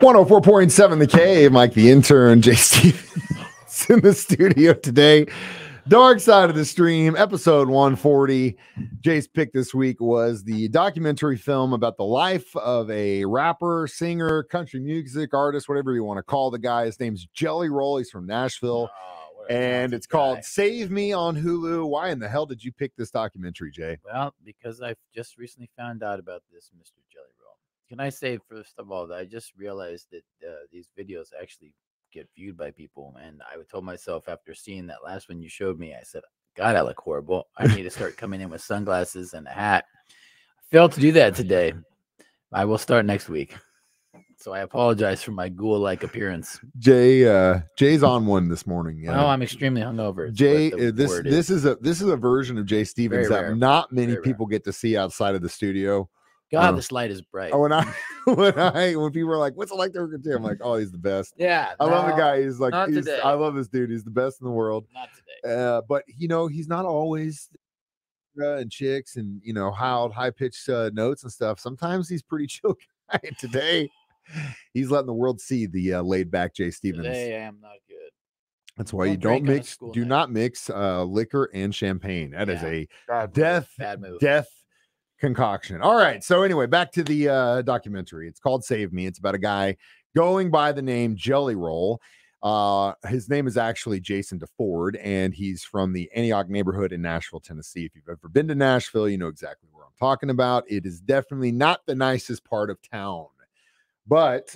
104.7 The Cave. Mike the intern, Jay Stevens in the studio today. Dark Side of the Stream, episode 140. Jay's pick this week was the documentary film about the life of a rapper, singer, country music artist, whatever you want to call the guy. His name's Jelly Roll. He's from Nashville. And it's called Save Me on Hulu. Why in the hell did you pick this documentary, Jay? Well, because I've just recently found out about this Mr. Jelly Roll. Can I say, first of all, that I just realized that these videos actually get viewed by people. And I told myself after seeing that last one you showed me, I said, God, I look horrible. I need to start coming in with sunglasses and a hat. I failed to do that today. I will start next week. So I apologize for my ghoul-like appearance. Jay's on one this morning. Yeah. Oh, I'm extremely hungover. Jay, this is a version of Jay Stevens that not many people get to see outside of the studio. God, this light is bright. When people are like, "What's it like to work with Jay?" I'm like, "Oh, he's the best." Yeah, I love the guy. He's like, I love this dude. He's the best in the world. Not today. But he's not always and chicks and high pitched notes and stuff. Sometimes he's pretty chill guy. Today, he's letting the world see the laid back Jay Stevens. Today I am not good. That's why you don't mix. Do not mix liquor and champagne. That is a bad move. Death concoction. All right. So anyway, back to the documentary. It's called Save Me. It's about a guy going by the name Jelly Roll. His name is actually Jason DeFord, and he's from the Antioch neighborhood in Nashville, Tennessee. If you've ever been to Nashville, you know exactly where I'm talking about. It is definitely not the nicest part of town. But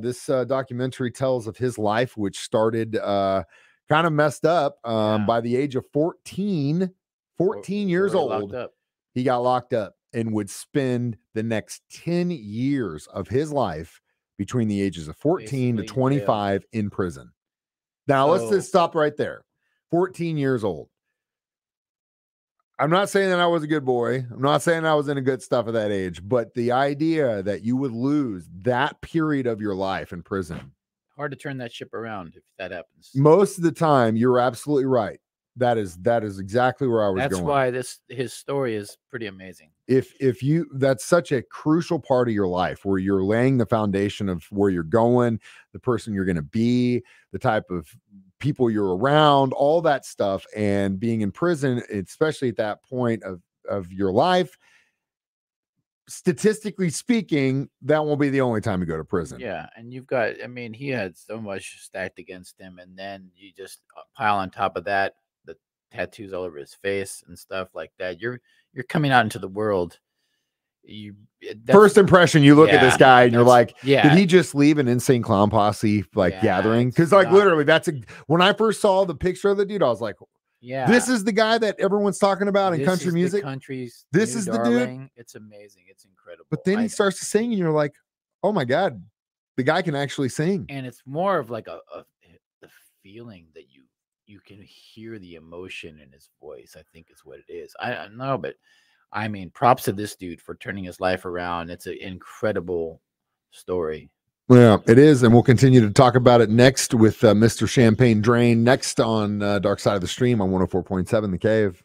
this documentary tells of his life, which started kind of messed up by the age of 14 years old. He got locked up and would spend the next 10 years of his life between the ages of 14 to 25 in prison. Now, let's just stop right there. 14 years old. I'm not saying that I was a good boy. I'm not saying I was in a good stuff at that age, but the idea that you would lose that period of your life in prison. Hard to turn that ship around if that happens. Most of the time, you're absolutely right. That is exactly where I was going. That's why his story is pretty amazing. That's such a crucial part of your life where you're laying the foundation of where you're going, the person you're going to be, the type of people you're around, all that stuff. And being in prison, especially at that point of your life, statistically speaking, that won't be the only time you go to prison. Yeah. And he had so much stacked against him. And then you just pile on top of that, the tattoos all over his face and stuff like that. You're coming out into the world. First impression, you look at this guy and you're like, did he just leave an Insane Clown Posse gathering? Because literally when I first saw the picture of the dude, I was like, this is the guy that everyone's talking about in country music. This is the dude. It's amazing. It's incredible. But then he starts to sing and you're like, oh my God, the guy can actually sing. And it's more of like the feeling that you can hear the emotion in his voice. I think is what it is. I don't know, but I mean, props to this dude for turning his life around. It's an incredible story. Yeah, it is. And we'll continue to talk about it next with Mr. Champagne Drain next on Dark Side of the Stream on 104.7 The Cave.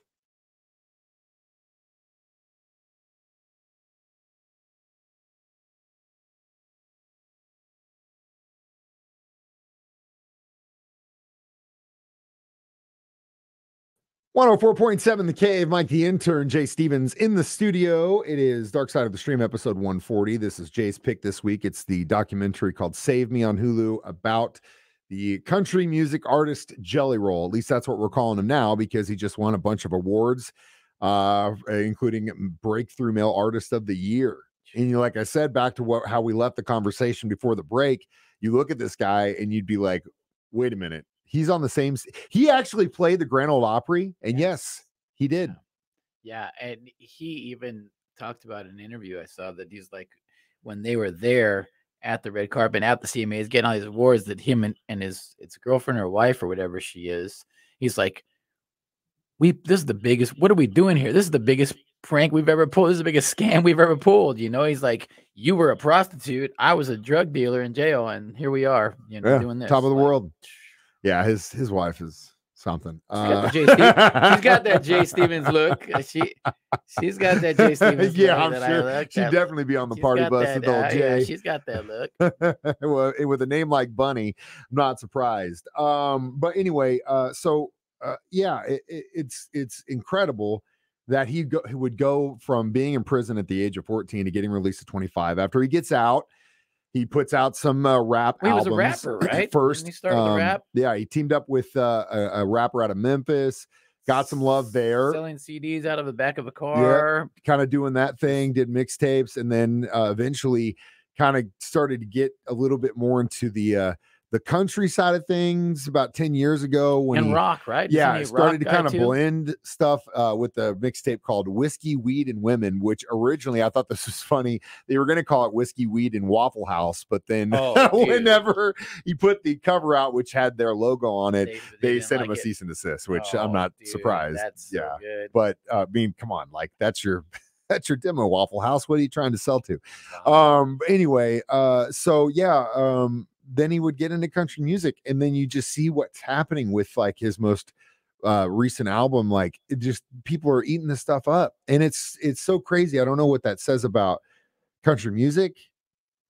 .7 The Cave. Mike the intern, Jay Stevens in the studio. It is Dark Side of the Stream, episode 140. This is Jay's pick this week. It's the documentary called Save Me on Hulu about the country music artist Jelly Roll. At least that's what we're calling him now because he just won a bunch of awards, including Breakthrough Male Artist of the Year. And like I said, back to how we left the conversation before the break, you look at this guy and you'd be like, wait a minute. He's on the same. He actually played the Grand Ole Opry, and yes, he did. Yeah, and he even talked about in an interview I saw that he's like, when they were there at the red carpet at the CMAs getting all these awards, that him and his girlfriend or wife or whatever she is, he's like, this is the biggest. What are we doing here? This is the biggest prank we've ever pulled. This is the biggest scam we've ever pulled. He's like, you were a prostitute, I was a drug dealer in jail, and here we are, doing this. Top of the world. Yeah, his wife is something. She's got that Jay Stevens look. She's got that Jay Stevens look. Yeah, I'm sure she'd definitely be on the party bus with old Jay. Yeah, she's got that look. Well, with a name like Bunny, I'm not surprised. But anyway, yeah, it's incredible that he would go from being in prison at the age of 14 to getting released at 25. After he gets out, he puts out some rap albums. He was a rapper, right? First, he started the rap. Yeah, he teamed up with a rapper out of Memphis. Got some love there. Selling CDs out of the back of a car. Yeah, kind of doing that thing. Did mixtapes, and then eventually kind of started to get a little bit more into the country side of things about 10 years ago when rock, right? Yeah, started to kind of blend stuff with the mixtape called Whiskey, Weed, and Women, which originally I thought this was funny. They were going to call it Whiskey, Weed, and Waffle House, but then whenever he put the cover out, which had their logo on it, they sent him a cease and desist, which I'm not surprised. That's so good. But I mean, come on, like that's your demo, Waffle House. What are you trying to sell to? Anyway, so yeah, then he would get into country music, and then you just see what's happening with like his most recent album. Like it just, people are eating this stuff up, and it's so crazy. I don't know what that says about country music.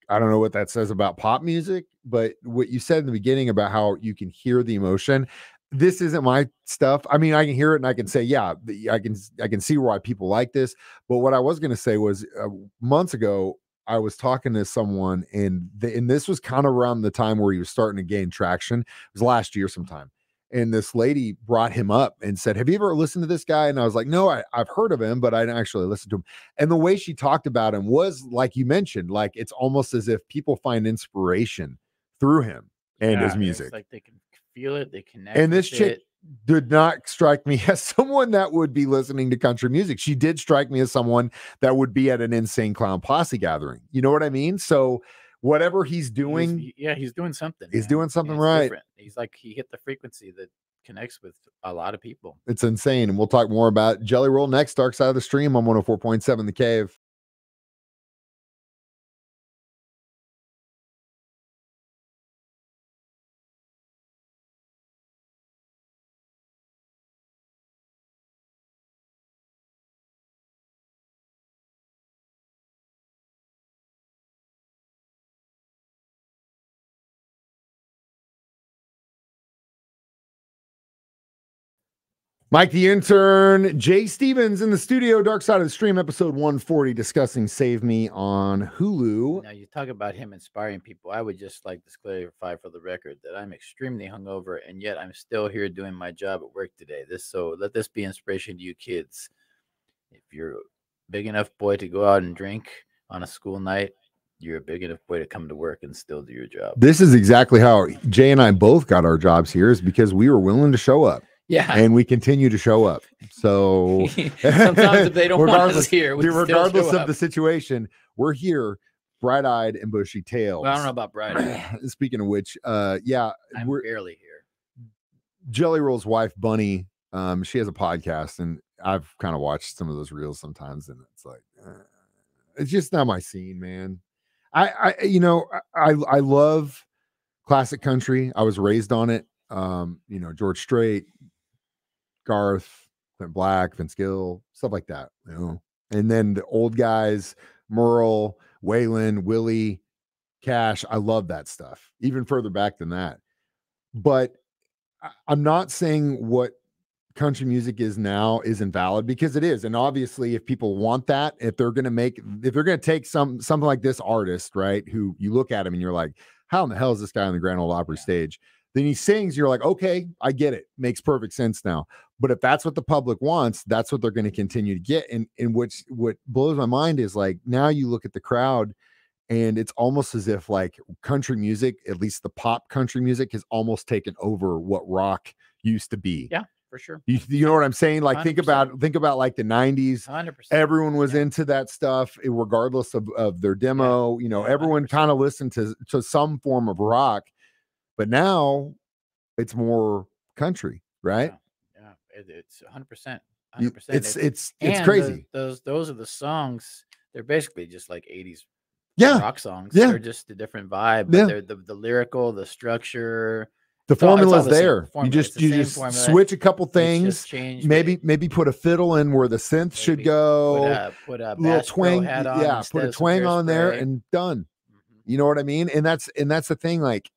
I don't know what that says about pop music, but what you said in the beginning about how you can hear the emotion, this isn't my stuff. I mean, I can hear it and I can say, yeah, I can see why people like this. But what I was going to say was months ago, I was talking to someone, and this was kind of around the time where he was starting to gain traction. It was last year sometime. And this lady brought him up and said, have you ever listened to this guy? And I was like, no, I've heard of him, but I didn't actually listen to him. And the way she talked about him was, like you mentioned, like it's almost as if people find inspiration through him and his music. It's like they can feel it, they connect. And this chick did not strike me as someone that would be listening to country music. She did strike me as someone that would be at an Insane Clown Posse gathering. You know what I mean? So whatever he's doing, he's doing something. He's doing something right. Different. He's like, he hit the frequency that connects with a lot of people. It's insane. And we'll talk more about Jelly Roll next. Dark Side of the Stream on 104.7 The Cave. Mike the Intern, Jay Stevens in the studio, Dark Side of the Stream, episode 140, discussing Save Me on Hulu. Now, you talk about him inspiring people. I would just like to clarify for the record that I'm extremely hungover, and yet I'm still here doing my job at work today. So let this be inspiration to you kids. If you're a big enough boy to go out and drink on a school night, you're a big enough boy to come to work and still do your job. This is exactly how Jay and I both got our jobs here, is because we were willing to show up. Yeah, and we continue to show up. So sometimes if they don't want us here, regardless of the situation, we're here, bright-eyed and bushy-tailed. Well, I don't know about bright-eyed. Speaking of which, yeah, we're barely here. Jelly Roll's wife, Bunny, she has a podcast, and I've kind of watched some of those reels sometimes, and it's like, it's just not my scene, man. I love classic country. I was raised on it. George Strait, Garth, Clint Black, Vince Gill, stuff like that, and then the old guys, Merle, Waylon, Willie, Cash. I love that stuff, even further back than that. But I'm not saying what country music is now is invalid, because it is. And obviously, if people want that, if they're going to take something like this artist, right, who you look at him and you're like, how in the hell is this guy on the Grand Ole Opry stage? Then he sings, you're like, okay, I get it. Makes perfect sense now. But if that's what the public wants, that's what they're going to continue to get. And what blows my mind is, like, now you look at the crowd, and it's almost as if like country music, at least the pop country music, has almost taken over what rock used to be. Yeah, for sure. You know what I'm saying? Like 100%. think about like the 90s. 100%. Everyone was into that stuff, regardless of their demo. Everyone kind of listened to some form of rock. But now it's more country, right? Yeah, it's 100%. 100%. It's crazy. Those are the songs. They're basically just like 80s rock songs. Yeah. They're just a different vibe. But they're the lyrical, the structure, The formula's there. You just switch a couple things. Maybe put a fiddle in where the synth should go. Put a little twang. hat on. Yeah, put a twang on there and done. You know what I mean? And that's the thing. Like,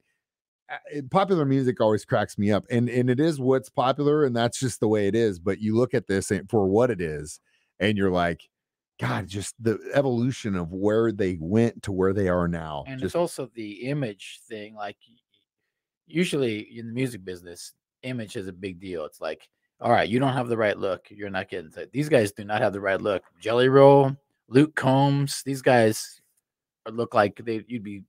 popular music always cracks me up, and it is what's popular, and that's just the way it is. But you look at this for what it is, and you're like, God, just the evolution of where they went to where they are now. And it's also the image thing. Like, usually in the music business, image is a big deal. It's like, all right, you don't have the right look, you're not getting to. These guys do not have the right look. Jelly Roll, Luke Combs, these guys look like they'd be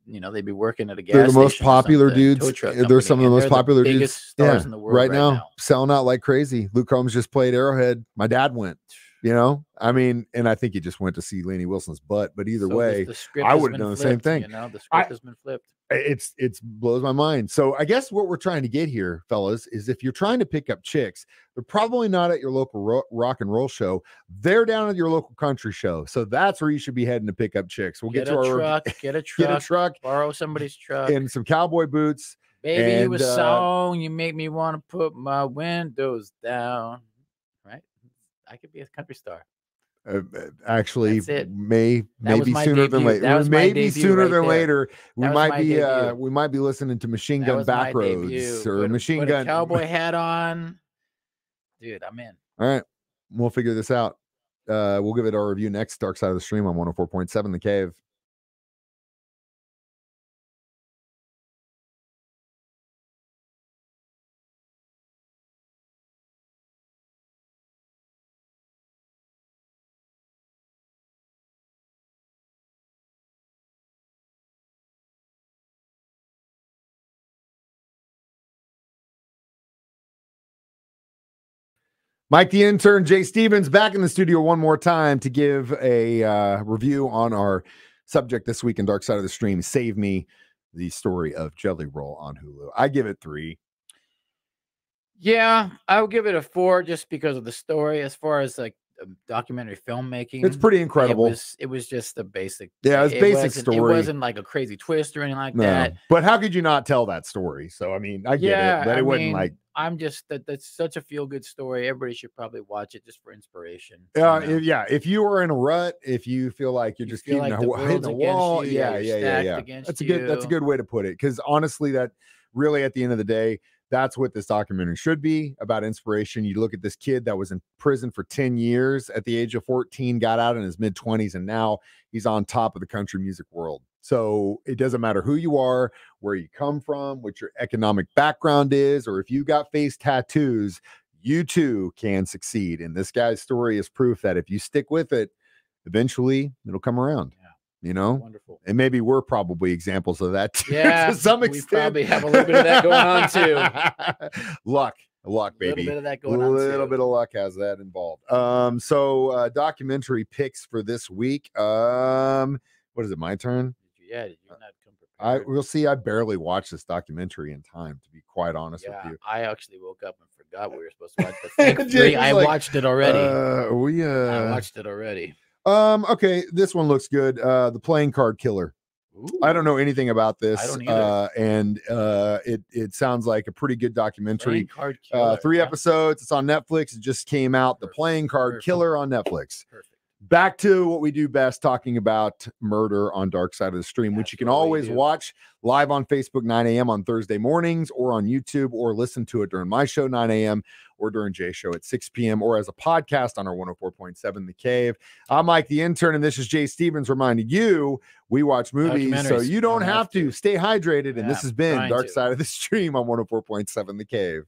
working at a gas station. They're the most popular dudes. They're some of the most popular dudes stars in the world right now, selling out like crazy. Luke Combs just played Arrowhead. My dad went. I mean, and I think he just went to see Lainey Wilson's butt. But either way, I would have done the same thing. The script has been flipped. It's blows my mind. So I guess what we're trying to get here, fellas, is if you're trying to pick up chicks, they're probably not at your local rock and roll show. They're down at your local country show. So that's where you should be heading to pick up chicks. We'll get a truck, borrow somebody's truck, and some cowboy boots. Baby, you a song, you make me want to put my windows down. Right? I could be a country star. Actually, maybe sooner than later. Maybe sooner than later. We might be listening to Machine Gun Backroads or Machine Gun. A cowboy hat on, dude. I'm in. All right, we'll figure this out. We'll give it our review next. Dark Side of the Stream on 104.7 The Cave. Mike the Intern, Jay Stevens, back in the studio one more time to give a review on our subject this week in Dark Side of the Stream, Save Me, the story of Jelly Roll on Hulu. I give it 3. Yeah, I would give it a 4 just because of the story. As far as like documentary filmmaking, it's pretty incredible. It was just a basic. Yeah, it was basic story. It wasn't like a crazy twist or anything like that. But how could you not tell that story? So I mean, I get it, but it wasn't like. I'm just that's such a feel-good story. Everybody should probably watch it just for inspiration. Yeah. If you are in a rut, if you feel like you're just hitting the wall, yeah. That's a good way to put it. Because honestly, that really at the end of the day, that's what this documentary should be about, inspiration. You look at this kid that was in prison for 10 years at the age of 14, got out in his mid-20s, and now he's on top of the country music world. So it doesn't matter who you are, where you come from, what your economic background is, or if you got face tattoos, you too can succeed. And this guy's story is proof that if you stick with it, eventually it'll come around. Wonderful. And maybe we're probably examples of that too. Yeah, to some extent. We probably have a little bit of that going on too. Luck, baby. A little bit of that going on. A little bit of luck has that involved. So documentary picks for this week. What is it? My turn? Did you not come prepared? We'll see. I barely watched this documentary in time, to be quite honest with you. I actually woke up and forgot we were supposed to watch the thing. I watched it already. I watched it already. Okay, this one looks good. The Playing Card Killer. Ooh. I don't know anything about this. I don't either. And it sounds like a pretty good documentary. Playing Card Killer. 3 episodes. It's on Netflix. It just came out. The Playing Card Killer on Netflix. Perfect. Back to what we do best, talking about murder on Dark Side of the Stream, which you can always watch live on Facebook 9 a.m. on Thursday mornings, or on YouTube, or listen to it during my show 9 a.m. or during Jay's show at 6 p.m. or as a podcast on our 104.7 The Cave. I'm Mike the Intern, and this is Jay Stevens reminding you we watch movies so you don't have to. Stay hydrated, and this has been Dark Side of the Stream on 104.7 The Cave.